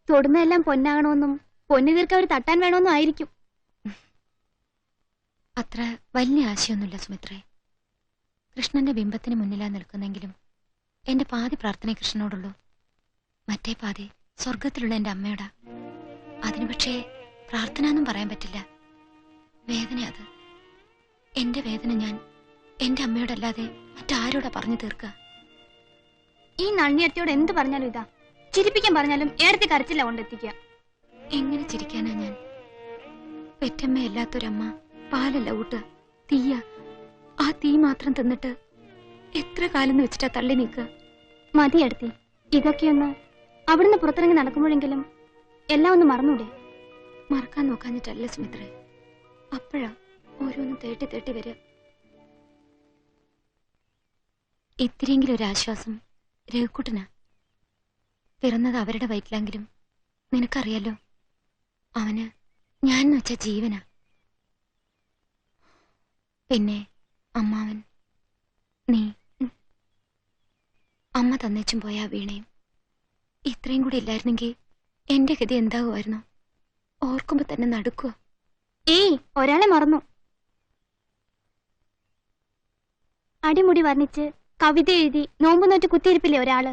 തൊടുന്നതെല്ലാം പൊന്നാകണമെന്നും പൊന്നു തീർക്ക അവർ തട്ടാൻ വേണമെന്നും ആയിരിക്കും. അത്ര വലിയ ആശയൊന്നുമില്ല സുമിത്രേ. കൃഷ്ണന്റെ ബിംബത്തിന് മുന്നിലാ നിൽക്കുന്നെങ്കിലും എന്റെ പാതി പ്രാർത്ഥന കൃഷ്ണനോടുള്ളൂ, മറ്റേ പാതി സ്വർഗത്തിലുള്ള എന്റെ അമ്മയോടാ. അതിന് പക്ഷേ പ്രാർത്ഥന എന്നും പറയാൻ പറ്റില്ല. വേദന അത്. എന്റെ വേദന ഞാൻ എന്റെ അമ്മയോടല്ലാതെ മറ്റാരോടാ പറഞ്ഞു തീർക്കുക? ഈ നളിനിയത്തിയോട് എന്ത് പറഞ്ഞാലും ഇതാ. ചിരിപ്പിക്കാൻ പറഞ്ഞാലും ഏടത്തി കരച്ചില്ല കൊണ്ടെത്തിക്കുക. എങ്ങനെ ചിരിക്കാനാ ഞാൻ? പെറ്റമ്മയല്ലാത്തൊരമ്മ പാലല്ല ഊട്ടുക, തീയ. ആ തീ മാത്രം തിന്നിട്ട് എത്ര കാലം വെച്ചിട്ടാ തള്ളി നീക്കുക? മതിയെടുത്തി, ഇതൊക്കെയൊന്ന് അവിടുന്ന് പുറത്തിറങ്ങി നടക്കുമ്പോഴെങ്കിലും എല്ലാം ഒന്ന് മറന്നൂടെ? മറക്കാൻ നോക്കാഞ്ഞിട്ടല്ല സുമിത്രേ, അപ്പോഴാ ഓരോന്നും തേട്ടി തേട്ടി വരിക. ഇത്തിരിയെങ്കിലും ഒരു ആശ്വാസം രഘുക്കുട്ടനാ. പിറന്നത് അവരുടെ വയറ്റിലെങ്കിലും നിനക്കറിയാലോ, അവന് ഞാൻ വെച്ച ജീവനാ. പിന്നെ അമ്മാവൻ, നീ, അമ്മ തന്നേച്ചും പോയ ആ വീണയും ഇത്രയും കൂടി ഇല്ലായിരുന്നെങ്കിൽ എന്റെ ഗതി എന്താകുമായിരുന്നു? ഓർക്കുമ്പോ തന്നെ നടുക്കുക. ഏയ്, ഒരാളെ മറന്നു. അടിമുടി വർണ്ണിച്ച് കവിത എഴുതി നോമ്പ് നോറ്റ് കുത്തിയിരിപ്പില്ലേ ഒരാള്?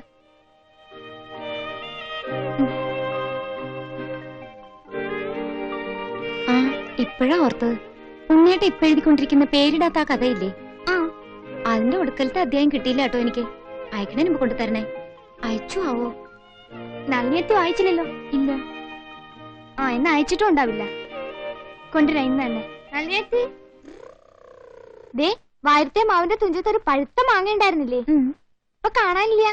ആ, ഇപ്പോഴാ ഓർത്തത്. ഉണ്ണേട്ട് ഇപ്പൊ എഴുതിക്കൊണ്ടിരിക്കുന്ന പേരിടാത്ത ആ കഥയില്ലേ? ആ, അതിന്റെ ഒടുക്കലത്തെ അധ്യായം കിട്ടിയില്ല കേട്ടോ എനിക്ക്. അയക്കണേ മുമ്പ് കൊണ്ടുതരണേ. അയച്ചു ആവോ? നളിനിയത്തി വായിച്ചില്ലല്ലോ. ഇല്ല. ആ, എന്നെ അയച്ചിട്ടും ഉണ്ടാവില്ല. കൊണ്ടുവരാ ഇന്ന് തന്നെ. നളിനിയത്തി, ദേ വാരത്തെ മാവിന്റെ തുഞ്ചത്തൊരു പഴുത്ത മാങ്ങ ഉണ്ടായിരുന്നില്ലേ? ഇപ്പൊ കാണാനില്ല.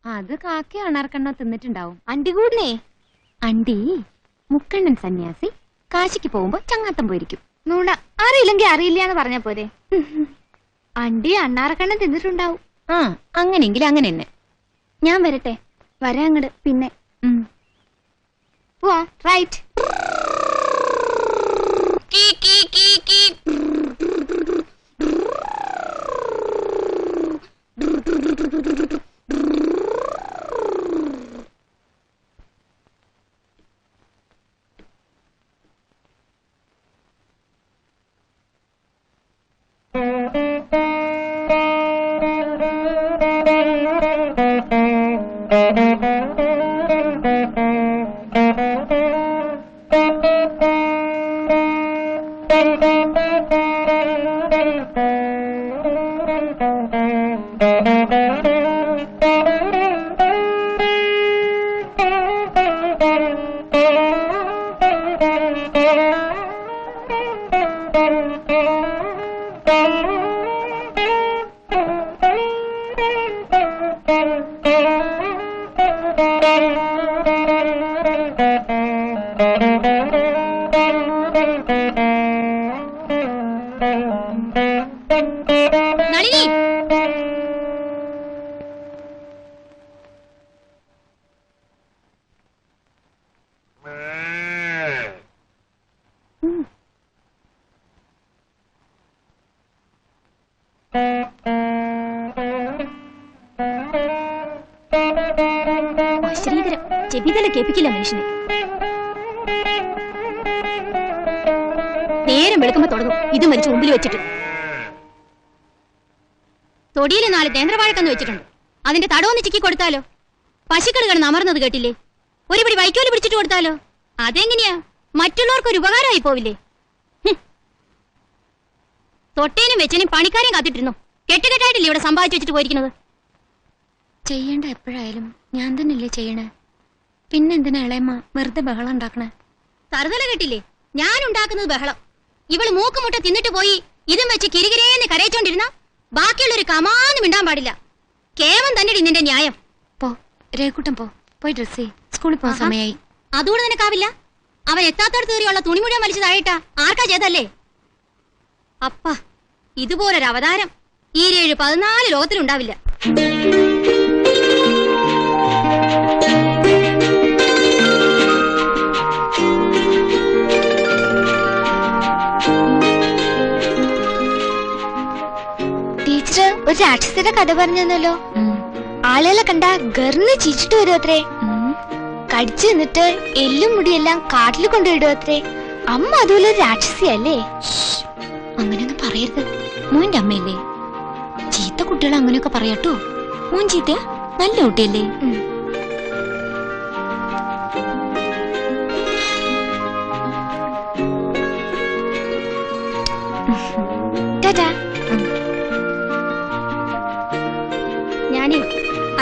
അത് കാക്കി അണാർക്കണ്ണ തിന്നിട്ടുണ്ടാവും. അണ്ടി കൂടനേ. അണ്ടി മുക്കണ്ണൻ സന്യാസി കാശിക്ക് പോകുമ്പോ ചങ്ങാത്തം പോയിരിക്കും. നൂണ, അറിയില്ലെങ്കിൽ അറിയില്ല എന്ന് പറഞ്ഞ പോരെ. അണ്ടി അണ്ണാറക്കണ്ണൻ തിന്നിട്ടുണ്ടാവും. ആ, അങ്ങനെയെങ്കിൽ അങ്ങനെ തന്നെ. ഞാൻ വരട്ടെ? വരാ അങ്ങട്. പിന്നെ പോവാ. റൈറ്റ്. ശ്രീധരം ചെവിതല കേൾപ്പിക്കില്ല മനുഷ്യനെ. നേരം വെളുക്കുമ്പോ തുടങ്ങും ഇത് മരിച്ചു മുമ്പിൽ വെച്ചിട്ട്. തൊടിയിൽ 4 നേന്ത്രവാഴക്കന്ന് വെച്ചിട്ടുണ്ട്. അതിന്റെ തടവൊന്ന് ചിക്കി കൊടുത്താലോ? പശുക്കൾ കിടന്ന് അമർന്നത് കേട്ടില്ലേ? ഒരു പിടി വൈക്കോല് പിടിച്ചിട്ട് കൊടുത്താലോ? അതെങ്ങനെയാ? മറ്റുള്ളവർക്ക് ഒരു ഉപകാരമായി പോവില്ലേ? തൊട്ടേനും വെച്ചനും പണിക്കാരെയും കാത്തിട്ടിരുന്നു. കെട്ടുകെട്ടായിട്ടില്ലേ ഇവിടെ സമ്പാദിച്ചു വെച്ചിട്ട് പോയിരിക്കുന്നത്? ചെയ്യേണ്ട എപ്പോഴായാലും ഞാൻ തന്നെയല്ലേ ചെയ്യണേ. പിന്നെന്തിനാ ഇളയമ്മ വെറുതെ ബഹളം ഉണ്ടാക്കണേ? തറുതല കേട്ടില്ലേ? ഞാൻ ഉണ്ടാക്കുന്നത് ബഹളം. ഇവള് മൂക്കുമുട്ട തിന്നിട്ട് പോയി ഇതും വെച്ച് കിരികിരേന്ന് കരയിച്ചോണ്ടിരുന്ന ബാക്കിയുള്ളൊരു കമാന്ന് മിണ്ടാൻ പാടില്ല. കേവം തന്നെ നിന്റെ ന്യായം. പോ രഘുട്ടൻ, പോയി ഡ്രസ് ചെയ്യ്. സ്കൂളിൽ പോകാൻ സമയമായി. അതുകൂടെ നിനക്കാവില്ല. അവൻ എത്താത്തടത്ത് കയറിയുള്ള തുണി മുഴുവൻ വലിച്ചു താഴെട്ടാ ആർക്കാ ചെയ്തല്ലേ? അപ്പ ഇതുപോലൊരു അവതാരം ഈ 7-14 ലോകത്തിലുണ്ടാവില്ല. ടീച്ചർ ഒരു രാക്ഷസിയുടെ കഥ പറഞ്ഞല്ലോ. ആളുകളെ കണ്ട ഗർന്ന് ചിരിച്ചിട്ട് വരും അത്രേ. കടിച്ചു നിന്നിട്ട് എല്ലും മുടിയെല്ലാം കാട്ടിൽ കൊണ്ടുപോയിടുവത്രേ. അമ്മ അതുപോലെ രാക്ഷസിയല്ലേ? അങ്ങനെയൊന്നും പറയരുത്. മോന്റെ അമ്മയല്ലേ? ചീത്ത കുട്ടികൾ അങ്ങനെയൊക്കെ പറയാട്ടോ. മോൻ ചീത്തയാ? നല്ല കുട്ടിയല്ലേ? ഞാനേ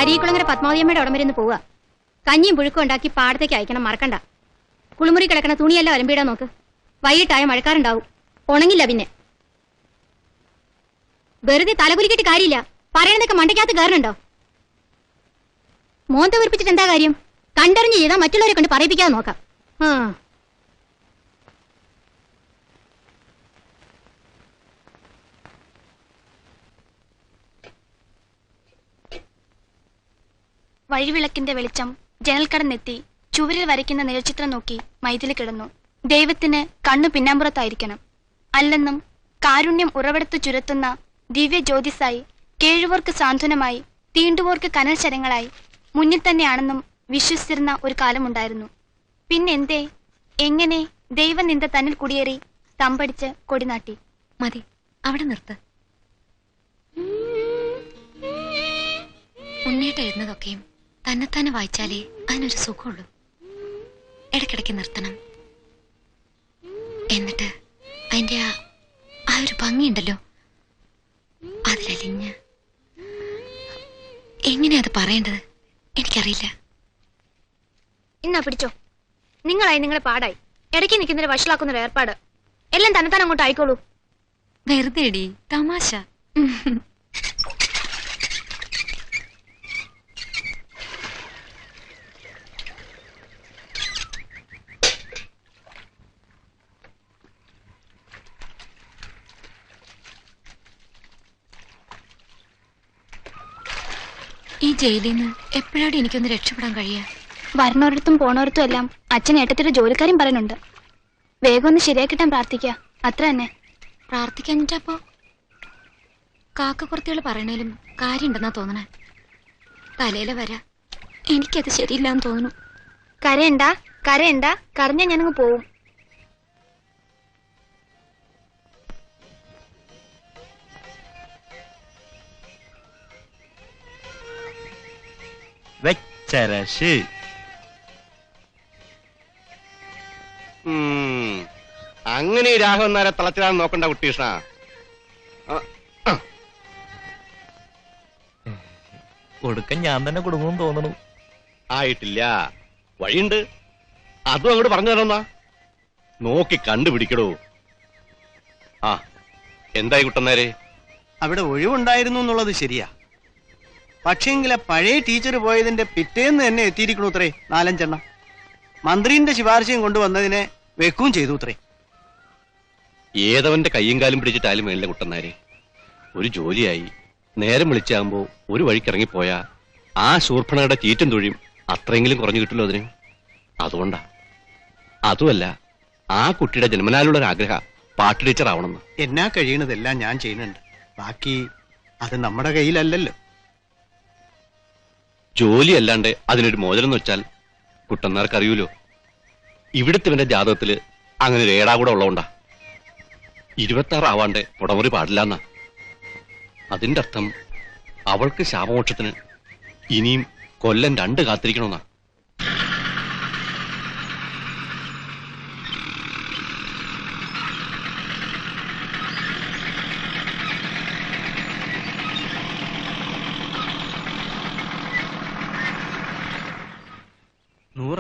അരീക്കുളങ്ങര പത്മാവതിയമ്മയുടെ ഉടമ്പര ഒന്ന് പോവാ. കഞ്ഞിയും പുഴുക്കും ഉണ്ടാക്കി പാടത്തേക്ക് അയക്കണം, മറക്കണ്ട. കുളിമുറി കിടക്കണ തുണിയെല്ലാം അലമ്പിടാൻ നോക്ക്. വൈകിട്ടായ മഴക്കാറുണ്ടാവും, ഉണങ്ങില്ല. പിന്നെ വെറുതെ തലകുലിക്കിട്ട് കാര്യമില്ല. പറയണതൊക്കെ മണ്ടയ്ക്കകത്ത് കയറണുണ്ടോ? മോന്ത വീർപ്പിച്ചിട്ട് എന്താ കാര്യം? കണ്ടറിഞ്ഞ് ചെയ്താൽ മറ്റുള്ളവരെ കൊണ്ട് പറയിപ്പിക്കാതെ നോക്കാം. വഴിവിളക്കിന്റെ വെളിച്ചം ജനൽക്കടന്നെത്തി ചുവരിൽ വരയ്ക്കുന്ന നിഴൽചിത്രം നോക്കി മൈഥിലി കിടന്നു. ദൈവത്തിന് കണ്ണു പിന്നാമ്പുറത്തായിരിക്കണം, അല്ലെന്നും കാരുണ്യം ഉറവെടുത്തു ചുരത്തുന്ന ദിവ്യ ജ്യോതിസായി, കേഴുവോർക്ക് സാന്ത്വനമായി, തീണ്ടുവോർക്ക് കനൽ ശരങ്ങളായി മുന്നിൽ തന്നെയാണെന്നും വിശ്വസിച്ചിരുന്ന ഒരു കാലമുണ്ടായിരുന്നു. പിന്നെന്തേ, എങ്ങനെ ദൈവനിന്ദ തന്നിൽ കുടിയേറി തമ്പടിച്ച് കൊടിനാട്ടി? മതി, അവിടെ നിർത്ത്. ഉണ്ണീട്ട് എഴുന്നതൊക്കെയും തന്നെത്താനെ വായിച്ചാലേ അതിനൊരു സുഖമുള്ളൂ. ഇടയ്ക്കിടയ്ക്ക് നിർത്തണം. എന്നിട്ട് അതിന്റെ ആ ഒരു ഭംഗിയുണ്ടല്ലോ, അതിലലിഞ്ഞ് എങ്ങനെയാ അത് പറയേണ്ടത് എനിക്കറിയില്ല. ഇന്നാ പിടിച്ചോ. നിങ്ങളായി നിങ്ങളെ പാടായി ഇടയ്ക്ക് നിൽക്കുന്നതിന് വഷളാക്കുന്നൊരു ഏർപ്പാട്. എല്ലാം തന്നെത്താൻ അങ്ങോട്ട് ആയിക്കോളൂ. വെറുതെടി, തമാശ. ഈ ജയിലിൽ നിന്ന് എപ്പോഴാണ് എനിക്കൊന്ന് രക്ഷപ്പെടാൻ കഴിയുക? വരണോടത്തും പോണോടത്തും എല്ലാം അച്ഛൻ ഏട്ടത്തിന്റെ ജോലിക്കാരും പറയുന്നുണ്ട്. വേഗം ഒന്ന് ശരിയാക്കിട്ടാൻ പ്രാർത്ഥിക്കുക, അത്ര തന്നെ. പ്രാർത്ഥിക്കാഞ്ഞിട്ടപ്പോ കാക്കക്കുറത്തികൾ പറയണേലും കാര്യമുണ്ടെന്നാ തോന്നണേ. തലയിലെ വര എനിക്കത് ശരിയില്ലാന്ന് തോന്നുന്നു. കരയണ്ട കരയണ്ട, കരഞ്ഞ ഞാനങ്ങ് പോവും. വെച്ചരശ്. അങ്ങനെ രാഘവൻ നാരെ തളച്ചിടാൻ നോക്കണ്ട കുട്ടീഷ്ണ. കൊടുക്കാൻ ഞാൻ തന്നെ കൊടുക്കുമെന്ന് തോന്നണു. ആയിട്ടില്ല, വഴിയുണ്ട്. അതും അങ്ങോട്ട് പറഞ്ഞു തരണമെന്നാ. നോക്കി കണ്ടുപിടിക്കടോ. ആ, എന്തായി കുട്ടന്നേരെ? അവിടെ ഒഴിവുണ്ടായിരുന്നു എന്നുള്ളത് ശരിയാ. പക്ഷേങ്കിലെ പഴയ ടീച്ചർ പോയതിന്റെ പിറ്റേന്ന് തന്നെ എത്തിയിരിക്കണു അത്രേ 4-5 മന്ത്രിന്റെ ശുപാർശയും കൊണ്ടുവന്നതിനെ വെക്കുകയും ചെയ്തു അത്രേ. ഏതവന്റെ കയ്യും കാലും പിടിച്ചിട്ടാലും വേണില്ല കുട്ടന്നേരെ. ഒരു ജോലിയായി നേരം വിളിച്ചാകുമ്പോ ഒരു വഴിക്കിറങ്ങിപ്പോയാ ആ ശൂർപ്പണയുടെ ചീറ്റും തൊഴിയും അത്രയെങ്കിലും കുറഞ്ഞു കിട്ടുമല്ലോ അതിന്. അതുകൊണ്ടാ. അതുമല്ല, ആ കുട്ടിയുടെ ജന്മനാലുള്ള ഒരാഗ്രഹം പാട്ട് ടീച്ചർ ആവണമെന്ന്. എന്നാ കഴിയണതെല്ലാം ഞാൻ ചെയ്യുന്നുണ്ട്. ബാക്കി അത് നമ്മുടെ കയ്യിലല്ലല്ലോ. ജോലി അല്ലാണ്ട് അതിനൊരു മോചനം എന്ന് വെച്ചാൽ കുട്ടന്മാർക്ക് അറിയൂലോ. ഇവിടുത്തെ ജാതകത്തില് അങ്ങനെ ഒരു ഏടാ കൂടെ ഉള്ളതുകൊണ്ടാ. 26 ആവാണ്ട് പുടമുറി പാടില്ലെന്നാ. അതിന്റെ അർത്ഥം അവൾക്ക് ശാപമോക്ഷത്തിന് ഇനിയും കൊല്ലം 2 കാത്തിരിക്കണമെന്നാ.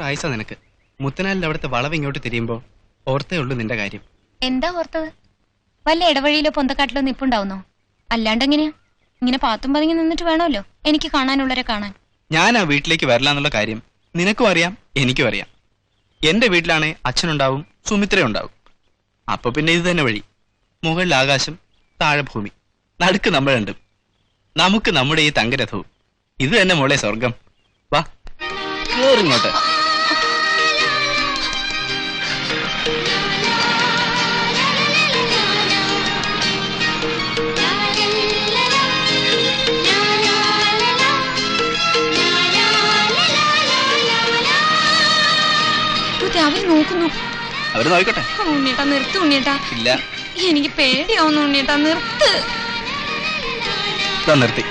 ആയിസ നിനക്ക്. മുത്തനാലിന്റെ അവിടുത്തെ വളവ് ഇങ്ങോട്ട് തിരിയുമ്പോ ഓർത്തേ ഉള്ളൂ നിന്റെ കാര്യം. എന്താ ഓർത്തത്? വല്ല ഇടവഴിയിലോ പൊന്തക്കാട്ടിലോ നിപ്പുണ്ടാവുന്നോ? അല്ലാണ്ടെങ്ങനെയാ? ഇങ്ങനെ പാത്തും പതുങ്ങി നിന്നിട്ട് വേണമല്ലോ എനിക്ക് കാണാനുള്ളവരെ കാണാൻ. ഞാൻ ആ വീട്ടിലേക്ക് വരില്ല കാര്യം നിനക്കും അറിയാം, എനിക്കും അറിയാം. എന്റെ വീട്ടിലാണെ അച്ഛനുണ്ടാവും, സുമിത്രയുണ്ടാവും. അപ്പൊ പിന്നെ ഇത് തന്നെ വഴി. മുകളിൽ ആകാശം, താഴെ ഭൂമി, നടുക്ക് നമ്മൾ രണ്ടും. നമുക്ക് നമ്മുടെ ഈ തങ്കരഥവും. ഇത് തന്നെ മോളെ സ്വർഗം. വാ, കേറിങ്ങോട്ട്. മുത്തൂത്തി അവര് നോക്കുന്നു. അവര് നോക്കട്ടെ. ഉണ്ണിയേട്ടാ നിർത്ത് ഉണ്ണിയേട്ടാ. ഇല്ല, എനിക്ക് പേടിയാവുന്നു ഉണ്ണിയേട്ടാ, നിർത്ത്. നിർത്തി.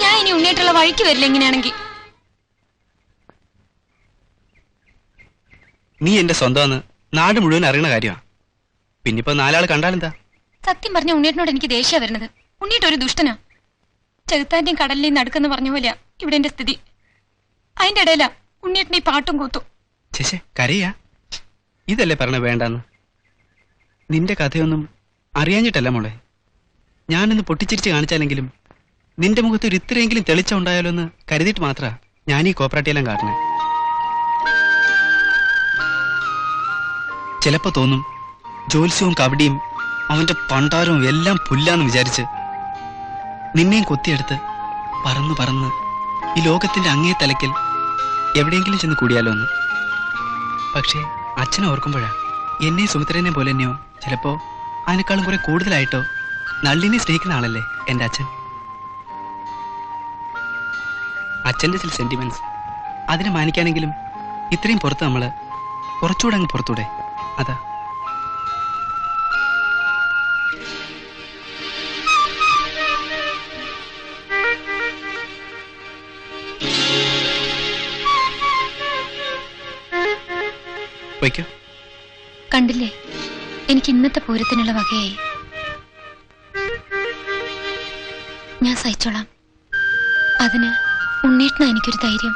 ഞാൻ ഇനി ഉണ്ണിയേട്ടുള്ള വഴിക്ക് വരില്ല ഇങ്ങനെയാണെങ്കിൽ. നീ എന്റെ സ്വന്തമെന്ന് നാട് മുഴുവൻ അറിയണ കാര്യമാണ്. പിന്നിപ്പോ നാലാള് കണ്ടാലെന്താ? സത്യം പറഞ്ഞ ഉണ്ണിയേട്ടനോട് എനിക്ക് ദേഷ്യ വരുന്നത്. ഉണ്ണിയേട്ട ഒരു ദുഷ്ടനാ. ചെകുത്താന്റെയും കടലിലെയും നടുക്കെന്ന് പറഞ്ഞ പോലെയാ ഇവിടെ എന്റെ സ്ഥിതി. അതിന്റെ ഇടയിലാ ഉണ്ണിയേട്ടനെ ഈ പാട്ടും കൂത്തും. ചേച്ചേ കരയാ? ഇതല്ലേ പറഞ്ഞ വേണ്ടാന്ന്? നിന്റെ കഥയൊന്നും അറിയാഞ്ഞിട്ടല്ല മോളെ. ഞാനിന്ന് പൊട്ടിച്ചിരിച്ച് കാണിച്ചാലെങ്കിലും നിന്റെ മുഖത്ത് ഒരു ഇത്രയെങ്കിലും തെളിച്ച ഉണ്ടായാലോ എന്ന് കരുതിയിട്ട് മാത്രാ ഞാൻ ഈ കോപ്പറാട്ടിയെല്ലാം കാട്ടണേ. ചിലപ്പോ തോന്നും ജോത്സ്യവും കബഡിയും അവന്റെ പണ്ടാരവും എല്ലാം പുല്ലാന്ന് വിചാരിച്ച് നിന്നെയും കൊത്തിയെടുത്ത് പറന്ന് പറന്ന് ഈ ലോകത്തിന്റെ അങ്ങേ തലയ്ക്കൽ എവിടെയെങ്കിലും ചെന്ന് കൂടിയാലോ എന്ന്. പക്ഷേ അച്ഛനെ ഓർക്കുമ്പോഴാ എന്നെ സുമിത്രനെ പോലെ തന്നെയോ ചിലപ്പോ അതിനേക്കാളും കുറെ കൂടുതലായിട്ടോ നള്ളിനെ സ്നേഹിക്കുന്ന ആളല്ലേ എന്റെ അച്ഛൻ. അച്ഛന്റെ ചില സെന്റിമെന്റ്സ് അതിനെ മാനിക്കാനെങ്കിലും ഇത്രയും പുറത്ത് നമ്മള് കുറച്ചുകൂടെ അങ്ങ് പുറത്തൂടെ? അതാ. വയ്ക്കോ. കണ്ടില്ലേ, എനിക്ക് ഇന്നത്തെ പൂരത്തിനുള്ള വകയായി. ഞാൻ സഹിച്ചോളാം. അതിന് ഉണ്ണീട്ടന എനിക്കൊരു ധൈര്യം.